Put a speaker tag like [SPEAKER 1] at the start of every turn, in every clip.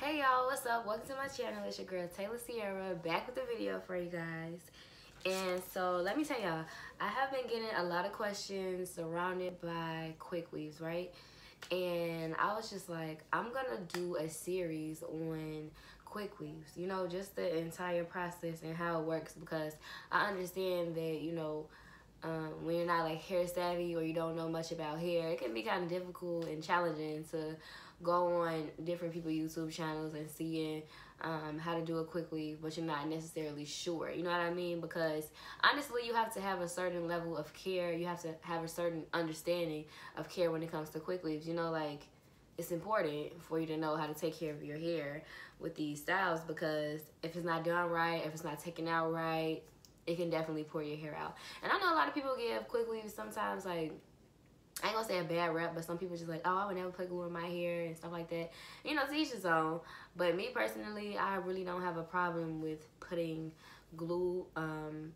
[SPEAKER 1] Hey y'all, what's up? Welcome to my channel. It's your girl Taylor Sierra back with a video for you guys. And so let me tell y'all, I have been getting a lot of questions surrounded by Quickweaves, right? And I was just like, I'm gonna do a series on Quickweaves, you know, just the entire process and how it works, because I understand that, when you're not like hair savvy or you don't know much about hair, it can be kind of difficult and challenging to go on different people's YouTube channels and seeing how to do a quick weave, but you're not necessarily sure. You know what I mean? Because honestly, you have to have a certain level of care. You have to have a certain understanding of care when it comes to quick weaves. You know, like, it's important for you to know how to take care of your hair with these styles, because if it's not done right, if it's not taken out right, it can definitely pour your hair out. And I know a lot of people give quick weaves sometimes, like, I ain't gonna say a bad rep, but some people just like, oh, I would never put glue in my hair and stuff like that. You know, to each his own. But me personally, I really don't have a problem with putting glue on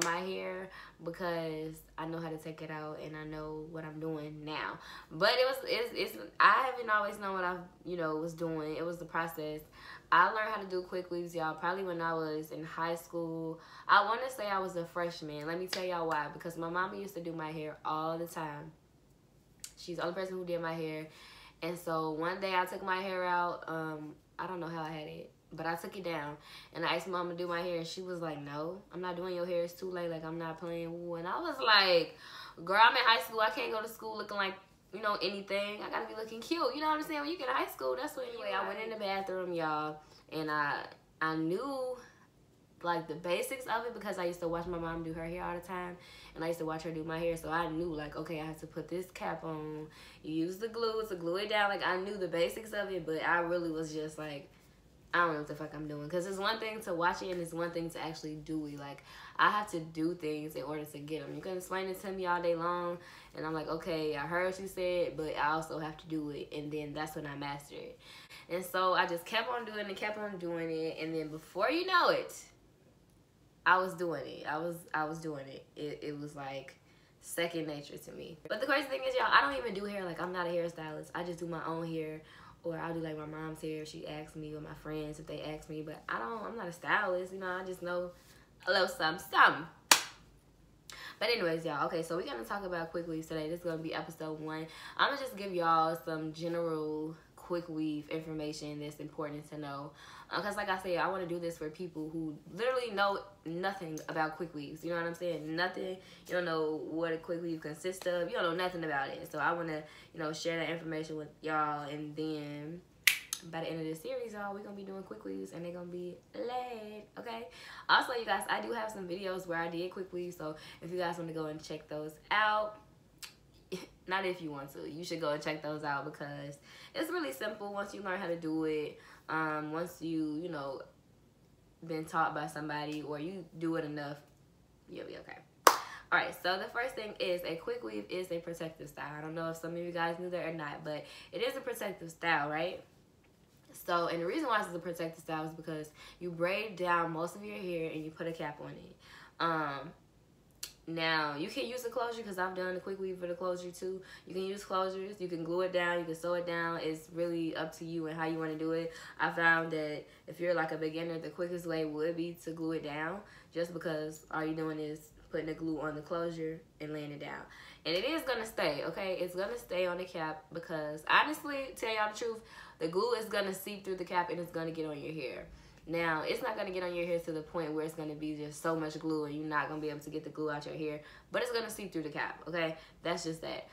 [SPEAKER 1] my hair, because I know how to take it out and I know what I'm doing now. But I haven't always known what I was doing. It was the process. I learned how to do quick weaves, y'all, probably when I was in high school. I want to say I was a freshman. Let me tell y'all why. Because my mama used to do my hair all the time. She's the only person who did my hair. And so one day I took my hair out. I don't know how I had it, but I took it down. And I asked mom to do my hair, and she was like, no, I'm not doing your hair. It's too late. Like, I'm not playing. And I was like, girl, I'm in high school. I can't go to school looking like, anything. I got to be looking cute. You know what I'm saying? When you get to high school, that's what. Anyway, I went in the bathroom, y'all, and I knew, like, the basics of it, because I used to watch my mom do her hair all the time, and I used to watch her do my hair. So I knew, like, okay, I have to put this cap on, use the glue to glue it down. Like, I knew the basics of it, but I really was just like, I don't know what the fuck I'm doing, because it's one thing to watch it and it's one thing to actually do it. Like, I have to do things in order to get them. You can explain it to me all day long, and I'm like, okay, I heard what you said, but I also have to do it, and then that's when I mastered it. And so I just kept on doing it, and then before you know it, I was doing it. I was doing it. It was like second nature to me. But the crazy thing is, y'all, I don't even do hair. Like, I'm not a hairstylist. I just do my own hair, or I'll do like my mom's hair if she asks me, or my friends if they ask me. But I'm not a stylist. I just know a little something. But anyways, y'all, okay, so we're gonna talk about quick weaves today. This is gonna be episode 1. I'm gonna just give y'all some general quick weave information that's important to know, because like I said, I want to do this for people who literally know nothing about quick weaves. You know what I'm saying? Nothing. You don't know what a quick weave consists of. You don't know nothing about it. So I want to share that information with y'all, and then by the end of this series, y'all, we're gonna be doing quick weaves, and they're gonna be lit. Okay, also, you guys, I do have some videos where I did quick weaves, so if you guys want to go and check those out, not if you want to, you should go and check those out, because it's really simple once you learn how to do it. Once you been taught by somebody, or you do it enough, you'll be okay. All right, so the first thing is, a quick weave is a protective style. I don't know if some of you guys knew that or not, but it is a protective style, right? So, and the reason why it's a protective style is because you braid down most of your hair and you put a cap on it. Now, you can use a closure, because I've done the quick weave for the closure too. You can use closures. You can glue it down. You can sew it down. It's really up to you and how you want to do it. I found that if you're like a beginner, the quickest way would be to glue it down, just because all you're doing is putting the glue on the closure and laying it down. And it is going to stay, okay? It's going to stay on the cap, because honestly, tell y'all the truth, the glue is going to seep through the cap and it's going to get on your hair. Now, it's not going to get on your hair to the point where it's going to be just so much glue and you're not going to be able to get the glue out your hair, but it's going to seep through the cap, okay? That's just that.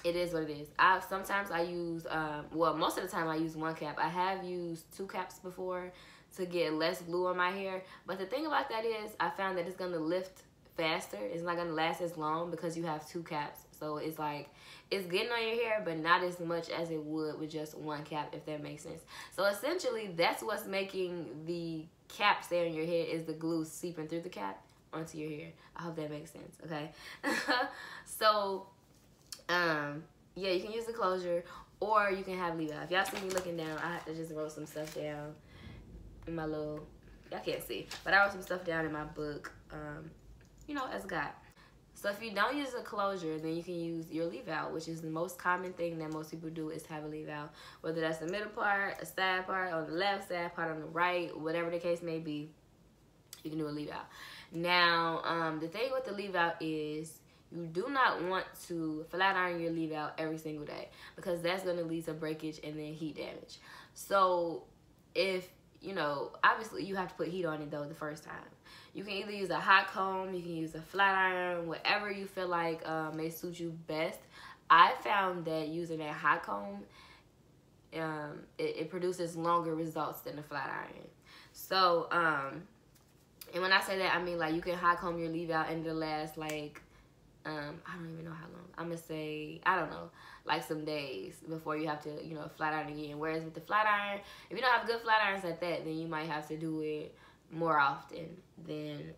[SPEAKER 1] It is what it is. Sometimes I use, well, most of the time I use one cap. I have used 2 caps before to get less glue on my hair, but the thing about that is, I found that it's going to lift faster. It's not going to last as long because you have 2 caps. So it's like, it's getting on your hair, but not as much as it would with just 1 cap, if that makes sense. So essentially, that's what's making the cap stay on your head, is the glue seeping through the cap onto your hair. I hope that makes sense, okay? So, yeah, you can use the closure, or you can leave it out. If y'all see me looking down, I have to just wrote some stuff down in my little, y'all can't see, but I wrote some stuff down in my book, as a guide. So if you don't use a closure, then you can use your leave out, which is the most common thing that most people do, is have a leave out. Whether that's the middle part, a side part, on the left side part, on the right, whatever the case may be, you can do a leave out. Now, the thing with the leave out is you do not want to flat iron your leave out every single day, because that's going to lead to breakage and then heat damage. So if, you know, obviously you have to put heat on it though the first time. You can either use a hot comb, you can use a flat iron, whatever you feel like may suit you best. I found that using a hot comb, it produces longer results than a flat iron. So, and when I say that, I mean like you can hot comb your leave out and it'll last like, I don't even know how long. I'm gonna say, I don't know, like some days before you have to, you know, flat iron again. Whereas with the flat iron, if you don't have good flat irons like that, then you might have to do it more often than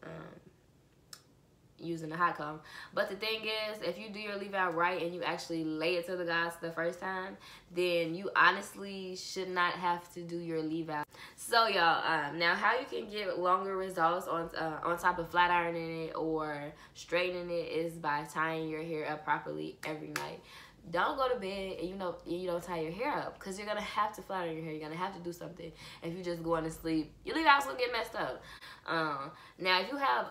[SPEAKER 1] using a hot comb. But the thing is, if you do your leave out right and you actually lay it to the guys the first time, then you honestly should not have to do your leave out. So y'all, now how you can get longer results on top of flat ironing it or straightening it is by tying your hair up properly every night. Don't go to bed and you don't tie your hair up, because you're gonna have to flat iron your hair. You're gonna have to do something. If you just going to sleep, your leave out's gonna get messed up. Now if you have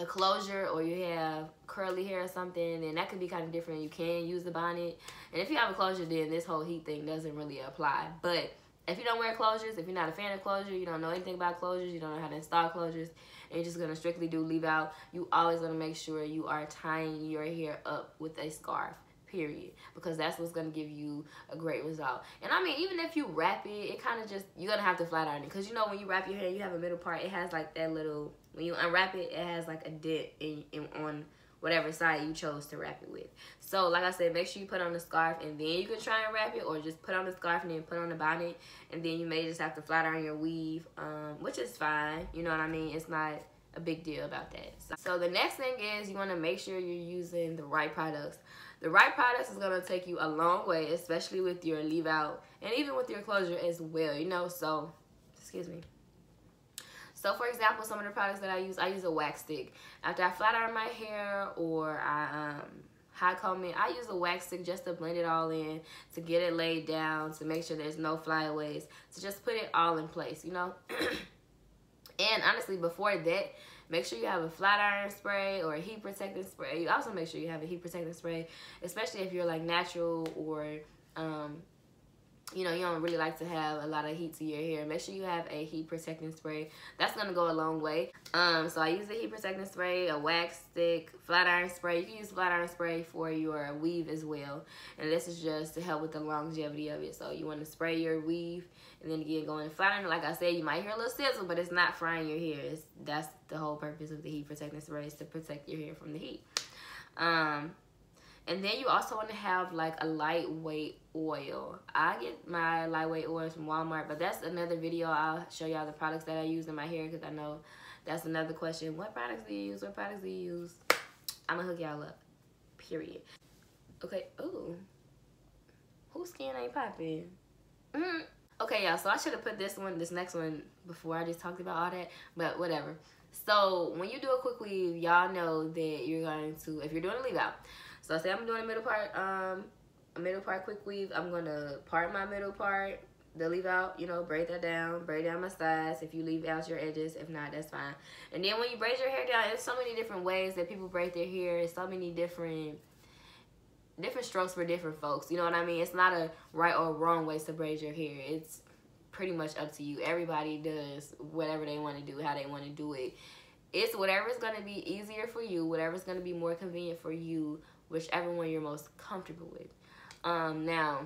[SPEAKER 1] a closure or you have curly hair or something, then that could be kind of different. You can use the bonnet. And if you have a closure, then this whole heat thing doesn't really apply. But if you don't wear closures, if you're not a fan of closure, you don't know anything about closures, you don't know how to install closures, and you're just going to strictly do leave out, you always going to make sure you are tying your hair up with a scarf, period, because that's what's going to give you a great result. And I mean, even if you wrap it, it kind of just, you're going to have to flat iron it, because you know when you wrap your hair, you have a middle part, it has like that little, when you unwrap it, it has like a dent on whatever side you chose to wrap it with. So like I said, make sure you put on the scarf and then you can try and wrap it, or just put on the scarf and then put on the bonnet, and then you may just have to flat iron your weave, which is fine, you know what I mean? It's not a big deal about that. So the next thing is you want to make sure you're using the right products. The right products is going to take you a long way, especially with your leave out and even with your closure as well, you know. So, excuse me. So for example, some of the products that I use a wax stick. After I flat iron my hair or I hot comb it, I use a wax stick just to blend it all in, to get it laid down, to make sure there's no flyaways, to just put it all in place, you know. And honestly, before that, make sure you have a flat iron spray or a heat protecting spray. You also make sure you have a heat protecting spray, especially if you're like natural or you know, you don't really like to have a lot of heat to your hair. Make sure you have a heat protecting spray. That's gonna go a long way. So I use the heat protecting spray, a wax stick, flat iron spray. You can use flat iron spray for your weave as well. And this is just to help with the longevity of it. So you want to spray your weave, and then again go in and flat iron. Like I said, you might hear a little sizzle, but it's not frying your hair. That's the whole purpose of the heat protecting spray, is to protect your hair from the heat. And then you also want to have like a lightweight oil. I get my lightweight oils from Walmart, but that's another video. I'll show y'all the products that I use in my hair, because I know that's another question. What products do you use? What products do you use? I'm gonna hook y'all up, period. Okay, ooh. Whose skin ain't popping? Okay, y'all, so I should have put this next one before I just talked about all that, but whatever. So when you do a quick weave, y'all know that you're going to, if you're doing a leave out, so say I'm doing a middle part quick weave, I'm gonna part my middle part, the leave out, you know, braid down my sides if you leave out your edges. If not, that's fine. And then when you braid your hair down, there's so many different ways that people braid their hair. There's so many different strokes for different folks, you know what I mean? It's not a right or wrong way to braid your hair. It's pretty much up to you. Everybody does whatever they want to do, how they want to do it. It's whatever's going to be easier for you, whatever's going to be more convenient for you, whichever one you're most comfortable with. Now,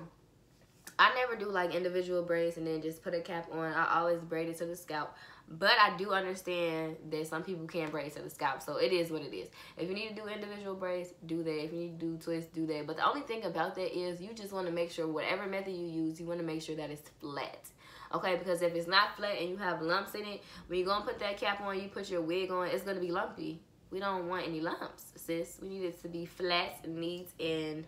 [SPEAKER 1] I never do like individual braids and then just put a cap on. I always braid it to the scalp. But I do understand that some people can't braid to the scalp, so it is what it is. If you need to do individual braids, do that. If you need to do twists, do that. But the only thing about that is you just want to make sure whatever method you use, you want to make sure that it's flat. Okay, because if it's not flat and you have lumps in it, when you're going to put that cap on, you put your wig on, it's going to be lumpy. We don't want any lumps, sis. We need it to be flat, neat, and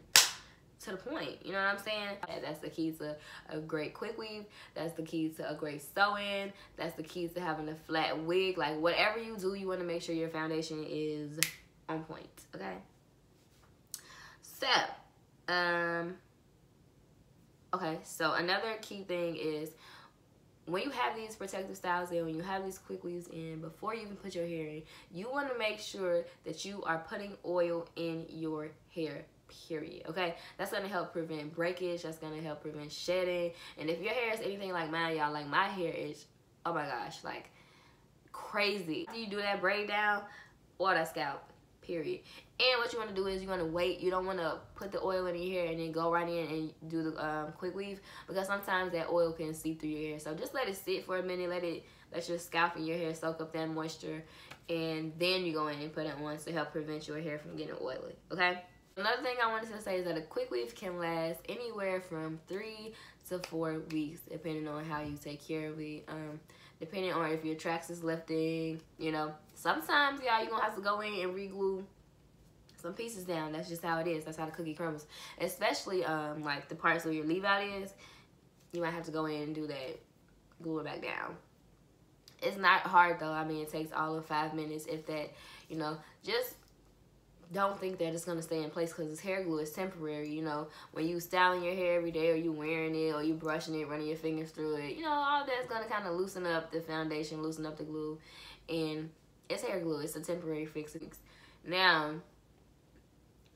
[SPEAKER 1] to the point. You know what I'm saying? That's the key to a great quick weave. That's the key to a great sew-in. That's the key to having a flat wig. Like, whatever you do, you want to make sure your foundation is on point, okay? So, okay, so another key thing is when you have these protective styles in, when you have these quick weaves in, before you even put your hair in, you want to make sure that you are putting oil in your hair, period, okay? That's going to help prevent breakage. That's going to help prevent shedding. And if your hair is anything like mine, y'all, like my hair is, oh my gosh, like crazy. After you do that braid down, oil that scalp, period. And what you want to do is you want to wait. You don't want to put the oil in your hair and then go right in and do the quick weave, because sometimes that oil can seep through your hair. So just let it sit for a minute. Let your scalp and your hair soak up that moisture, and then you go in and put it on to help prevent your hair from getting oily, okay? Another thing I wanted to say is that a quick weave can last anywhere from 3 to 4 weeks, depending on how you take care of it. Depending on if your tracks is lifting, you know. Sometimes, y'all, you're going to have to go in and re-glue some pieces down. That's just how it is. That's how the cookie crumbles. Especially, like, the parts where your leave-out is, you might have to go in and do that, glue it back down. It's not hard, though. I mean, it takes all of 5 minutes, if that, you know. Just don't think that it's going to stay in place, because it's hair glue. It's temporary, you know. When you styling your hair every day, or you wearing it, or you brushing it, running your fingers through it, you know, all that's going to kind of loosen up the foundation, loosen up the glue. And it's hair glue. It's a temporary fix. Now,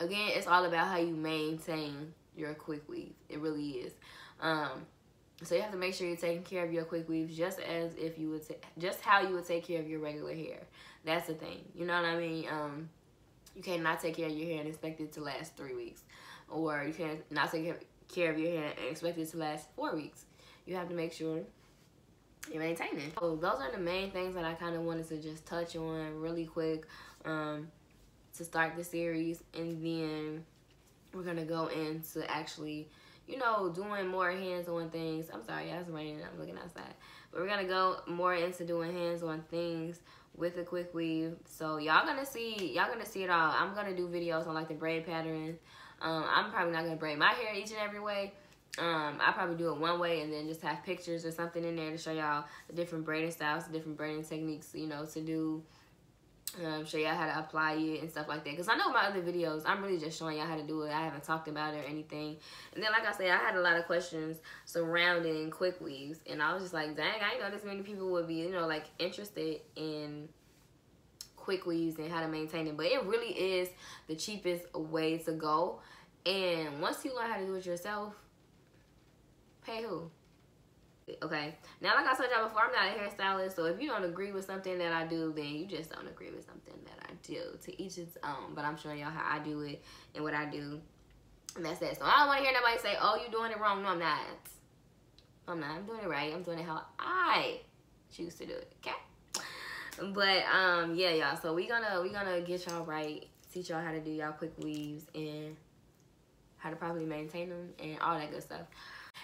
[SPEAKER 1] again, it's all about how you maintain your quick weave. It really is. So you have to make sure you're taking care of your quick weaves just as if you would, just how you would take care of your regular hair. That's the thing. You know what I mean? You cannot take care of your hair and expect it to last 3 weeks. Or you can't not take care of your hair and expect it to last 4 weeks. You have to make sure you're maintaining. So those are the main things that I kind of wanted to just touch on really quick to start the series. And then we're going to go into actually, you know, doing more hands-on things. I'm sorry, it's raining. I'm looking outside. But we're going to go more into doing hands-on things with the quick weave. So y'all gonna see it all. I'm gonna do videos on like the braid patterns. I'm probably not gonna braid my hair each and every way. I probably do it one way and then just have pictures or something in there to show y'all the different braiding styles, the different braiding techniques, you know, to do. Show y'all how to apply it and stuff like that. Because I know my other videos, I'm really just showing y'all how to do it. I haven't talked about it or anything. And then, like I said, I had a lot of questions surrounding quick weaves. And I was just like, dang, I didn't know this many people would be, you know, like, interested in quick weaves and how to maintain it. But it really is the cheapest way to go. And once you learn how to do it yourself, pay who? Okay, now like I told y'all before, I'm not a hairstylist, so if you don't agree with something that I do, then you just don't agree with something that I do. To each its own. But I'm showing y'all how I do it and what I do, and that's that. So I don't want to hear nobody say, oh, you doing it wrong. No, I'm not. I'm not. I'm doing it right. I'm doing it how I choose to do it, okay? But yeah, y'all, so we gonna get y'all right, teach y'all how to do y'all quick weaves and how to properly maintain them and all that good stuff.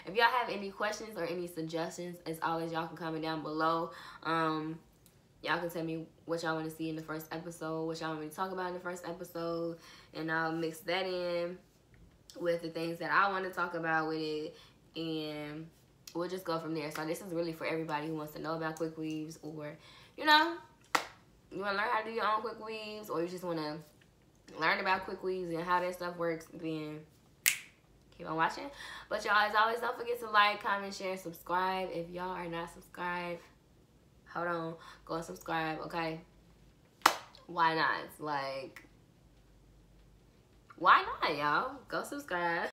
[SPEAKER 1] If y'all have any questions or any suggestions, as always, y'all can comment down below. Y'all can tell me what y'all want to see in the first episode, what y'all want me to talk about in the first episode, and I'll mix that in with the things that I want to talk about with it, and we'll just go from there. So this is really for everybody who wants to know about quick weaves, or, you know, you want to learn how to do your own quick weaves, or you just want to learn about quick weaves and how that stuff works, then keep on watching. But y'all, as always, don't forget to like, comment, share, and subscribe. If y'all are not subscribed, hold on, go and subscribe, okay? Why not? Like, why not, y'all? Go subscribe.